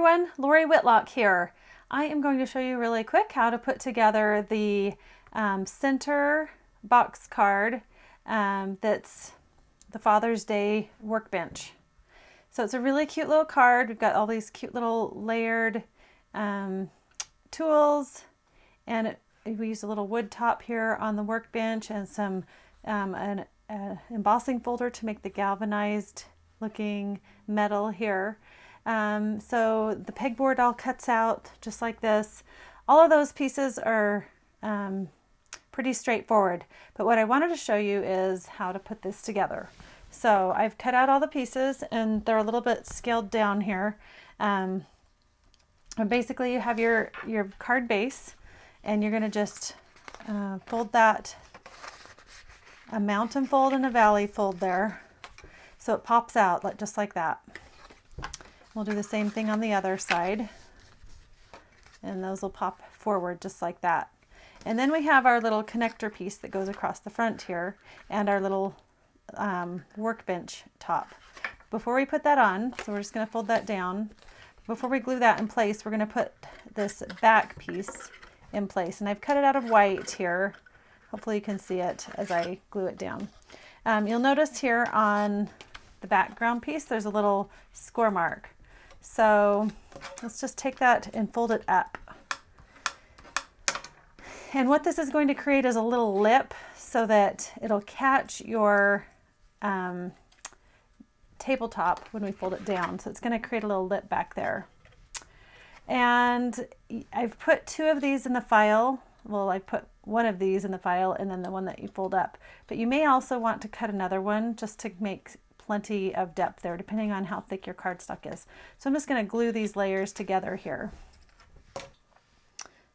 everyone, Lori Whitlock here. I am going to show you really quick how to put together the center box card that's the Father's Day workbench. So it's a really cute little card. We've got all these cute little layered tools, and we used a little wood top here on the workbench and some an embossing folder to make the galvanized looking metal here. So the pegboard all cuts out just like this. All of those pieces are pretty straightforward, but what I wanted to show you is how to put this together. So I've cut out all the pieces and they're a little bit scaled down here. And basically you have your card base, and you're going to just fold that, a mountain fold and a valley fold there, so it pops out just like that. We'll do the same thing on the other side, and those will pop forward just like that. And then we have our little connector piece that goes across the front here, and our little workbench top. Before we put that on, so we're just going to fold that down. Before we glue that in place, we're going to put this back piece in place, and I've cut it out of white here. Hopefully you can see it as I glue it down. You'll notice here on the background piece there's a little score mark. So let's just take that and fold it up. And what this is going to create is a little lip so that it'll catch your tabletop when we fold it down. So it's going to create a little lip back there. And I've put two of these in the file. Well, I put one of these in the file and then the one that you fold up. But you may also want to cut another one just to make plenty of depth there, depending on how thick your cardstock is. So I'm just going to glue these layers together here.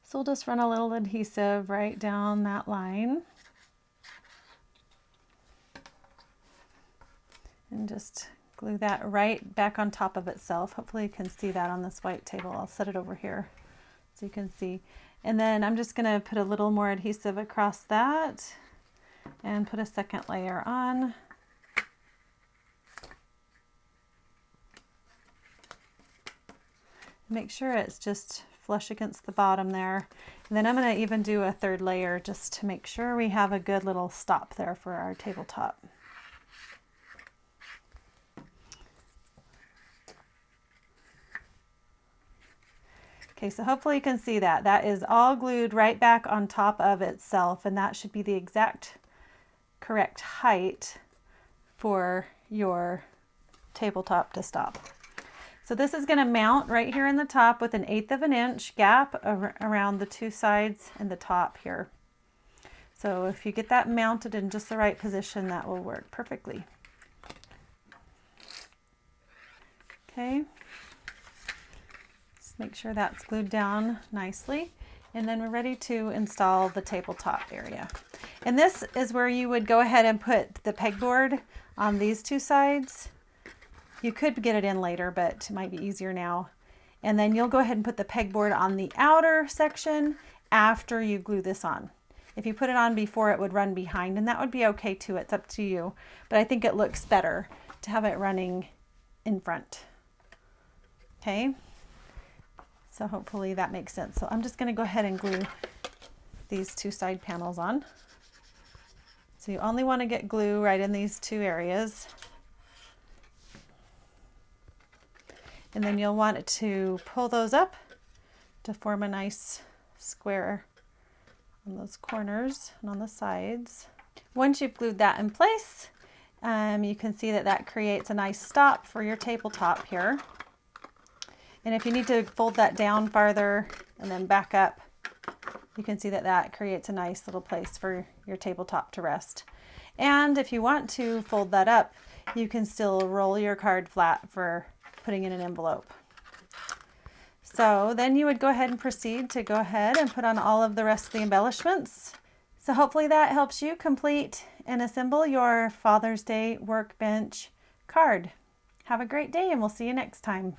So we'll just run a little adhesive right down that line. And just glue that right back on top of itself. Hopefully you can see that on this white table. I'll set it over here so you can see. And then I'm just going to put a little more adhesive across that and put a second layer on. Make sure it's just flush against the bottom there. And then I'm going to even do a third layer just to make sure we have a good little stop there for our tabletop. Okay, so hopefully you can see that. That is all glued right back on top of itself, and that should be the exact correct height for your tabletop to stop. So this is going to mount right here in the top with 1/8 of an inch gap around the two sides and the top here. So if you get that mounted in just the right position, that will work perfectly. Okay. Make sure that's glued down nicely, and then we're ready to install the tabletop area. And this is where you would go ahead and put the pegboard on these two sides. You could get it in later, but it might be easier now. And then you'll go ahead and put the pegboard on the outer section after you glue this on. If you put it on before, it would run behind, and that would be okay too. It's up to you, but I think it looks better to have it running in front. Okay. So hopefully that makes sense. So I'm just going to go ahead and glue these two side panels on. So you only want to get glue right in these two areas. And then you'll want to pull those up to form a nice square on those corners and on the sides. Once you've glued that in place, you can see that that creates a nice stop for your tabletop here. And if you need to fold that down farther and then back up, you can see that that creates a nice little place for your tabletop to rest. And if you want to fold that up, you can still roll your card flat for putting in an envelope. So then you would go ahead and proceed to go ahead and put on all of the rest of the embellishments. So hopefully that helps you complete and assemble your Father's Day workbench card. Have a great day, and we'll see you next time.